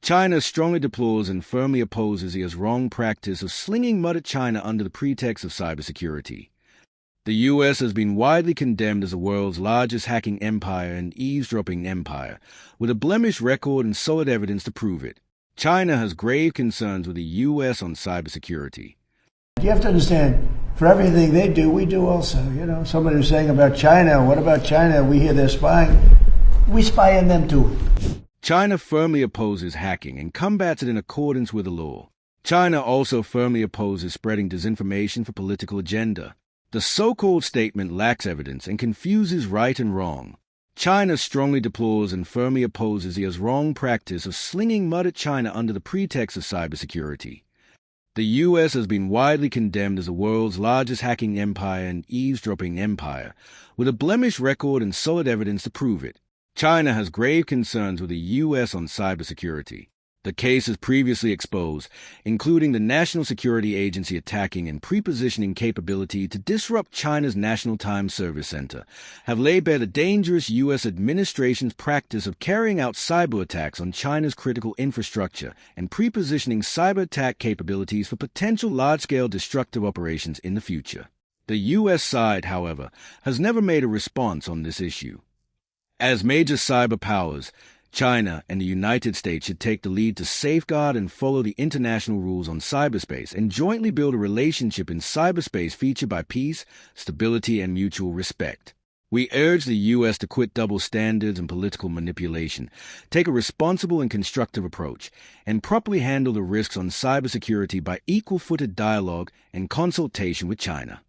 China strongly deplores and firmly opposes the wrong practice of slinging mud at China under the pretext of cybersecurity. The U.S. has been widely condemned as the world's largest hacking empire and eavesdropping empire, with a blemished record and solid evidence to prove it. China has grave concerns with the U.S. on cybersecurity. You have to understand, for everything they do, we do also. You know, somebody was saying about China, what about China? We hear they're spying. We spy on them too. China firmly opposes hacking and combats it in accordance with the law. China also firmly opposes spreading disinformation for political agenda. The so-called statement lacks evidence and confuses right and wrong. China strongly deplores and firmly opposes the wrong practice of slinging mud at China under the pretext of cybersecurity. The U.S. has been widely condemned as the world's largest hacking empire and eavesdropping empire, with a blemished record and solid evidence to prove it. China has grave concerns with the U.S. on cybersecurity. The cases previously exposed, including the National Security Agency attacking and pre-positioning capability to disrupt China's Hindustan Times service center, have laid bare the dangerous U.S. administration's practice of carrying out cyber attacks on China's critical infrastructure and pre-positioning cyber attack capabilities for potential large-scale destructive operations in the future. The U.S. side, however, has never made a response on this issue. As major cyber powers, China and the United States should take the lead to safeguard and follow the international rules on cyberspace and jointly build a relationship in cyberspace featured by peace, stability, and mutual respect. We urge the U.S. to quit double standards and political manipulation, take a responsible and constructive approach, and properly handle the risks on cybersecurity by equal-footed dialogue and consultation with China.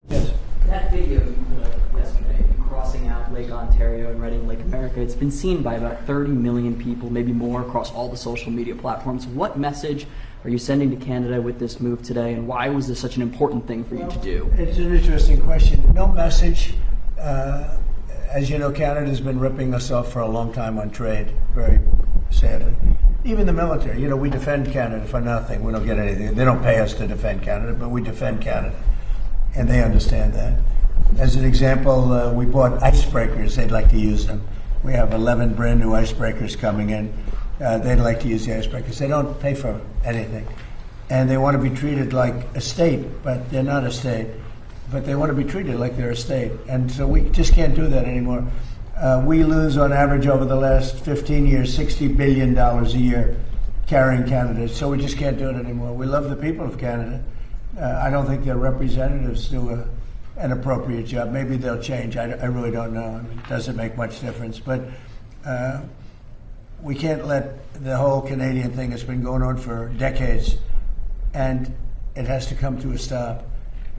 Yes. That video you put up yesterday, crossing out Lake Ontario and Reading Lake America, it's been seen by about 30 million people, maybe more, across all the social media platforms. What message are you sending to Canada with this move today, and why was this such an important thing for you to do? It's an interesting question. No message. As you know, Canada's been ripping us off for a long time on trade, very sadly. Even the military. You know, we defend Canada for nothing. We don't get anything. They don't pay us to defend Canada, but we defend Canada. And they understand that. As an example, we bought icebreakers. They'd like to use them. We have 11 brand new icebreakers coming in. They'd like to use the icebreakers. They don't pay for anything. And they want to be treated like a state, but they're not a state. But they want to be treated like they're a state. And so we just can't do that anymore. We lose, on average, over the last 15 years, $60 billion a year carrying Canada. So we just can't do it anymore. We love the people of Canada. I don't think their representatives do an appropriate job. Maybe they'll change. I really don't know. I mean, it doesn't make much difference. But we can't let the whole Canadian thing that's been going on for decades, and it has to come to a stop.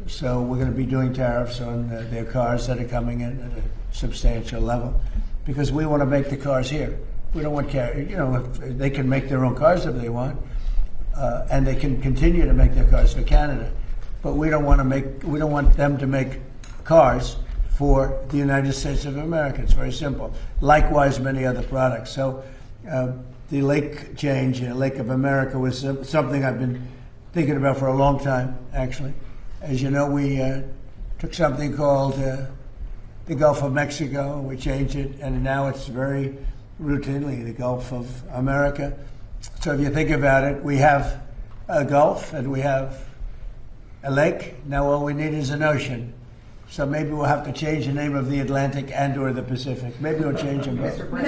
So we're going to be doing tariffs on their cars that are coming in at a substantial level, because we want to make the cars here. We don't want if they can make their own cars if they want. And they can continue to make their cars for Canada, but we don't want them to make cars for the United States of America. It's very simple. Likewise, many other products. So the lake change, Lake of America, was something I've been thinking about for a long time, actually. As you know, we took something called the Gulf of Mexico, we changed it, and now it's very routinely the Gulf of America. So if you think about it, we have a Gulf and we have a lake. Now all we need is an ocean. So maybe we'll have to change the name of the Atlantic and or the Pacific. Maybe we'll change them both. Why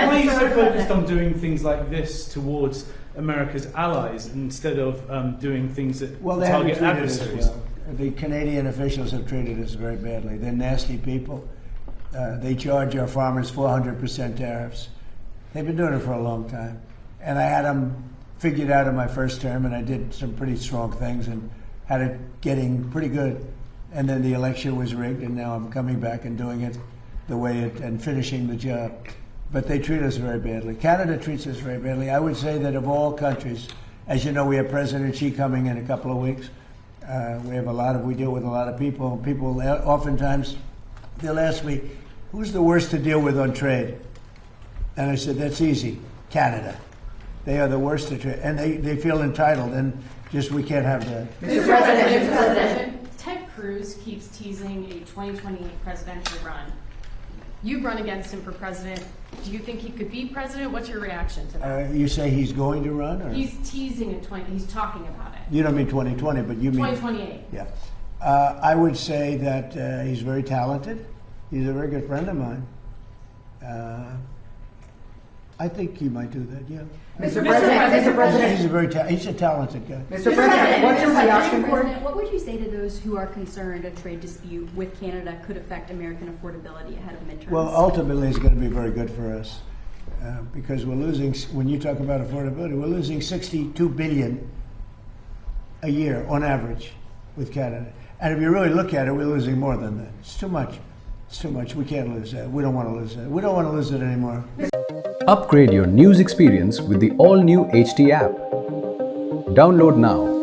are you so focused on doing things like this towards America's allies instead of doing things that target adversaries? Well. The Canadian officials have treated us very badly. They're nasty people. They charge our farmers 400% tariffs. They've been doing it for a long time. And I had them figured out in my first term, and I did some pretty strong things and had it getting pretty good. And then the election was rigged, and now I'm coming back and doing it the way and finishing the job. But they treat us very badly. Canada treats us very badly. I would say that of all countries, as you know, we have President Xi coming in a couple of weeks. We deal with a lot of people. People oftentimes, they'll ask me, who's the worst to deal with on trade? And I said, that's easy, Canada. They are the worst to trade. And they feel entitled, and just we can't have that. Mr. President, Ted Cruz keeps teasing a 2020 presidential run. You've run against him for president. Do you think he could be president? What's your reaction to that? You say he's going to run? Or? He's teasing at 20. He's talking about it. You don't mean 2020, but you mean 2028. Yeah. I would say that he's very talented. He's a very good friend of mine. I think he might do that, yeah. Mr. President, He's a talented guy. Mr. President, what's your reaction? What would you say to those who are concerned a trade dispute with Canada could affect American affordability ahead of midterms? Well, ultimately, it's going to be very good for us because we're losing. When you talk about affordability, we're losing $62 billion a year on average with Canada. And if you really look at it, we're losing more than that. It's too much. It's too much. We can't lose that. We don't want to lose that. We don't want to lose it anymore. Upgrade your news experience with the all-new HT app. Download now.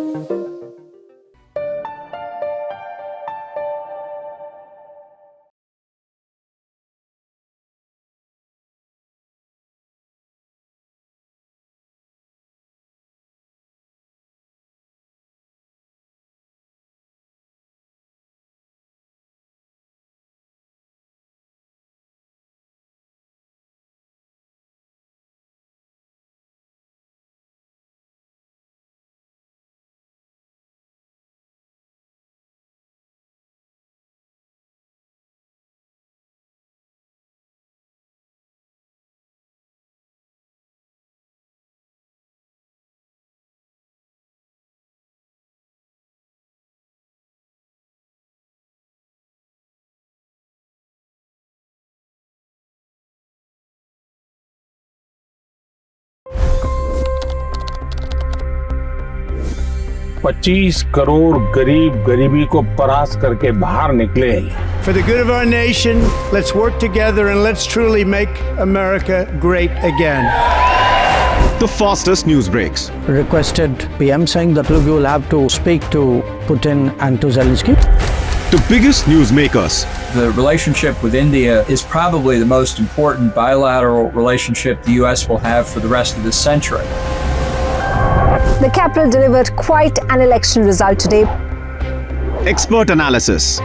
$25 crore गरीब गरीबी को परास्त करके बाहर निकले। For the good of our nation, let's work together and let's truly make America great again. The fastest news breaks. Requested PM saying that look, you will have to speak to Putin and to Zelensky. The biggest news makers. The relationship with India is probably the most important bilateral relationship the US will have for the rest of this century. The capital delivered quite an election result today. Expert analysis.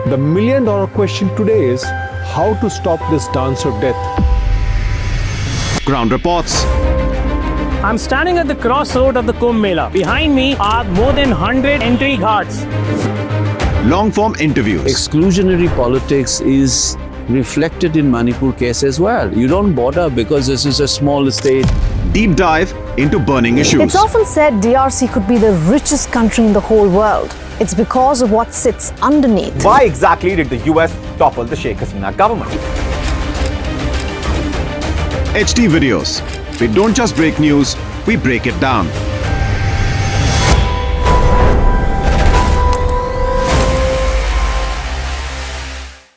The million-dollar question today is how to stop this dance of death. Ground reports. I'm standing at the crossroad of the Kumbh Mela. Behind me are more than 100 entry ghats. Long-form interviews. Exclusionary politics is reflected in Manipur case as well. You don't bother because this is a small state. Deep dive into burning issues. It's often said DRC could be the richest country in the whole world. It's because of what sits underneath. Why exactly did the US topple the Sheikh Hasina government? HT videos. We don't just break news, we break it down.